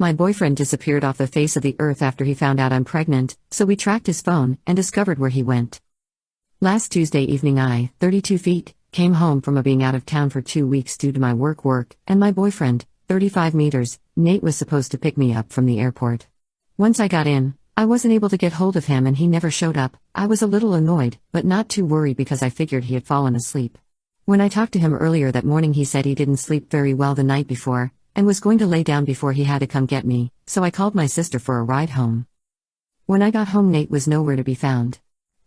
My boyfriend disappeared off the face of the earth after he found out I'm pregnant, so we tracked his phone and discovered where he went. Last Tuesday evening I, 32 feet, came home from being out of town for 2 weeks due to my work, and my boyfriend, 35 meters, Nate was supposed to pick me up from the airport. Once I got in, I wasn't able to get hold of him and he never showed up. I was a little annoyed, but not too worried because I figured he had fallen asleep. When I talked to him earlier that morning he said he didn't sleep very well the night before, and was going to lay down before he had to come get me, so I called my sister for a ride home. When I got home Nate was nowhere to be found.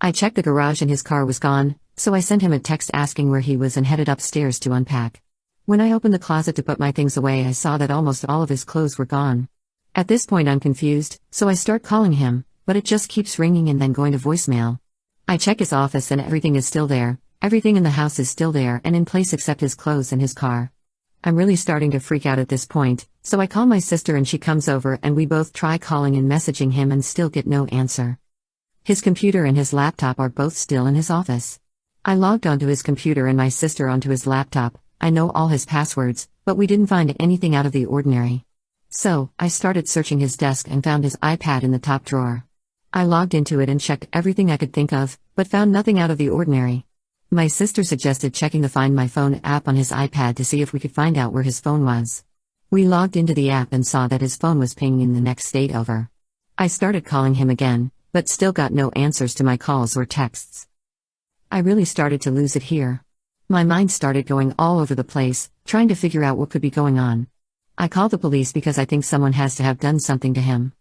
I checked the garage and his car was gone, so I sent him a text asking where he was and headed upstairs to unpack. When I opened the closet to put my things away I saw that almost all of his clothes were gone. At this point I'm confused, so I start calling him, but it just keeps ringing and then going to voicemail. I check his office and everything is still there, everything in the house is still there and in place except his clothes and his car. I'm really starting to freak out at this point, so I call my sister and she comes over and we both try calling and messaging him and still get no answer. His computer and his laptop are both still in his office. I logged onto his computer and my sister onto his laptop. I know all his passwords, but we didn't find anything out of the ordinary. So, I started searching his desk and found his iPad in the top drawer. I logged into it and checked everything I could think of, but found nothing out of the ordinary. My sister suggested checking the Find My Phone app on his iPad to see if we could find out where his phone was. We logged into the app and saw that his phone was pinging in the next state over. I started calling him again, but still got no answers to my calls or texts. I really started to lose it here. My mind started going all over the place, trying to figure out what could be going on. I called the police because I think someone has to have done something to him.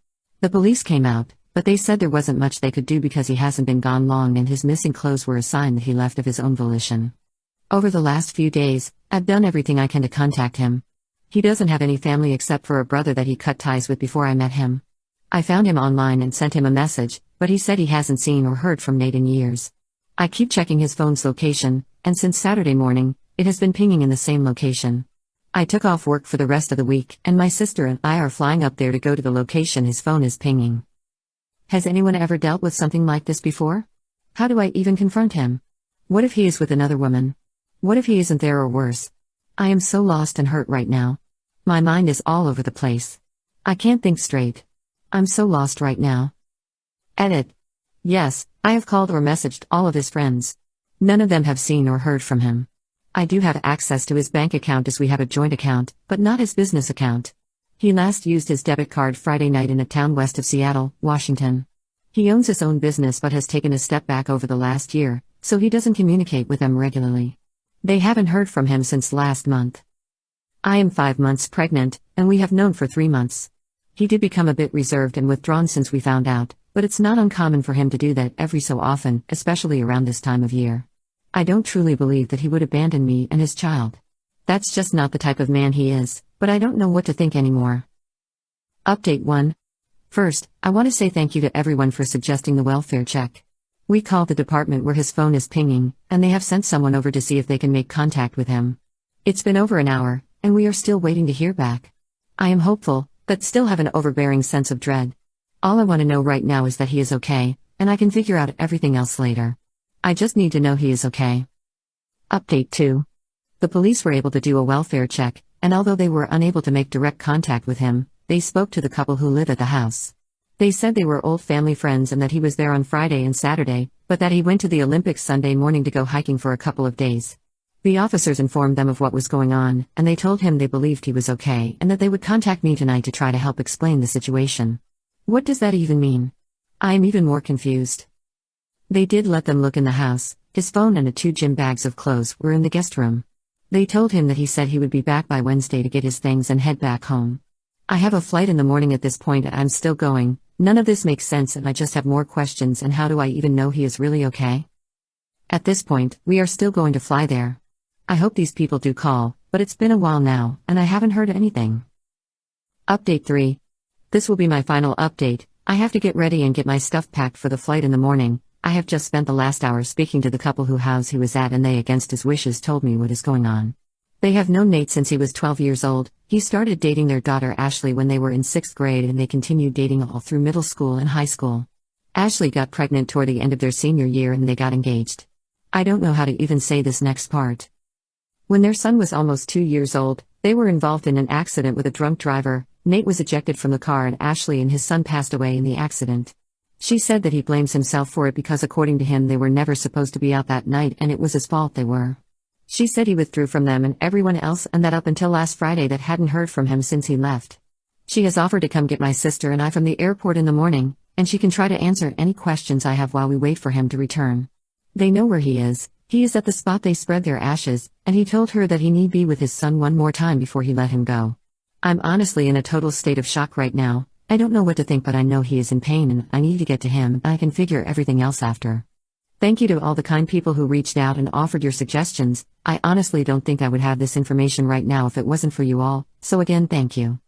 The police came out, but they said there wasn't much they could do because he hasn't been gone long and his missing clothes were a sign that he left of his own volition. Over the last few days, I've done everything I can to contact him. He doesn't have any family except for a brother that he cut ties with before I met him. I found him online and sent him a message, but he said he hasn't seen or heard from Nate in years. I keep checking his phone's location, and since Saturday morning, it has been pinging in the same location. I took off work for the rest of the week, and my sister and I are flying up there to go to the location his phone is pinging. Has anyone ever dealt with something like this before? How do I even confront him? What if he is with another woman? What if he isn't there or worse? I am so lost and hurt right now. My mind is all over the place. I can't think straight. I'm so lost right now. Edit. Yes, I have called or messaged all of his friends. None of them have seen or heard from him. I do have access to his bank account as we have a joint account, but not his business account. He last used his debit card Friday night in a town west of Seattle, Washington. He owns his own business but has taken a step back over the last year, so he doesn't communicate with them regularly. They haven't heard from him since last month. I am 5 months pregnant, and we have known for 3 months. He did become a bit reserved and withdrawn since we found out, but it's not uncommon for him to do that every so often, especially around this time of year. I don't truly believe that he would abandon me and his child. That's just not the type of man he is, but I don't know what to think anymore. Update 1. First, I want to say thank you to everyone for suggesting the welfare check. We called the department where his phone is pinging, and they have sent someone over to see if they can make contact with him. It's been over an hour, and we are still waiting to hear back. I am hopeful, but still have an overbearing sense of dread. All I want to know right now is that he is okay, and I can figure out everything else later. I just need to know he is okay. Update 2. The police were able to do a welfare check, and although they were unable to make direct contact with him, they spoke to the couple who live at the house. They said they were old family friends and that he was there on Friday and Saturday, but that he went to the Olympics Sunday morning to go hiking for a couple of days. The officers informed them of what was going on, and they told him they believed he was okay and that they would contact me tonight to try to help explain the situation. What does that even mean? I am even more confused. They did let them look in the house. His phone and the 2 gym bags of clothes were in the guest room. They told him that he said he would be back by Wednesday to get his things and head back home. I have a flight in the morning at this point and I'm still going. None of this makes sense and I just have more questions, and how do I even know he is really okay? At this point, we are still going to fly there. I hope these people do call, but it's been a while now, and I haven't heard anything. Update 3. This will be my final update. I have to get ready and get my stuff packed for the flight in the morning. I have just spent the last hour speaking to the couple whose house he was at, and they, against his wishes, told me what is going on. They have known Nate since he was 12 years old. He started dating their daughter Ashley when they were in 6th grade, and they continued dating all through middle school and high school. Ashley got pregnant toward the end of their senior year and they got engaged. I don't know how to even say this next part. When their son was almost 2 years old, they were involved in an accident with a drunk driver, Nate was ejected from the car and Ashley and his son passed away in the accident. She said that he blames himself for it because according to him they were never supposed to be out that night and it was his fault they were. She said he withdrew from them and everyone else and that up until last Friday that hadn't heard from him since he left. She has offered to come get my sister and I from the airport in the morning, and she can try to answer any questions I have while we wait for him to return. They know where he is at the spot they spread their ashes, and he told her that he need be with his son one more time before he let him go. I'm honestly in a total state of shock right now. I don't know what to think but I know he is in pain and I need to get to him and I can figure everything else after. Thank you to all the kind people who reached out and offered your suggestions. I honestly don't think I would have this information right now if it wasn't for you all, so again thank you.